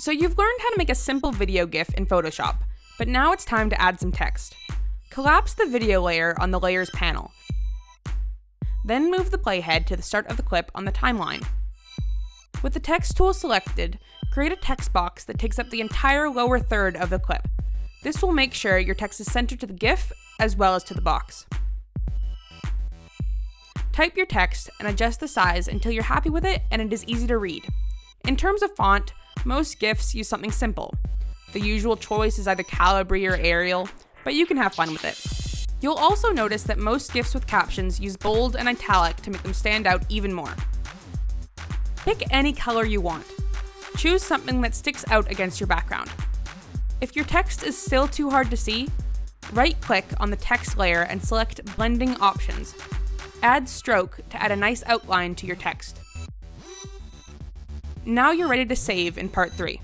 So you've learned how to make a simple video GIF in Photoshop, but now it's time to add some text. Collapse the video layer on the Layers panel. Then move the playhead to the start of the clip on the timeline. With the text tool selected, create a text box that takes up the entire lower third of the clip. This will make sure your text is centered to the GIF as well as to the box. Type your text and adjust the size until you're happy with it and it is easy to read. In terms of font, most GIFs use something simple. The usual choice is either Calibri or Arial, but you can have fun with it. You'll also notice that most GIFs with captions use bold and italic to make them stand out even more. Pick any color you want. Choose something that sticks out against your background. If your text is still too hard to see, right-click on the text layer and select Blending Options. Add Stroke to add a nice outline to your text. Now you're ready to save in part 3.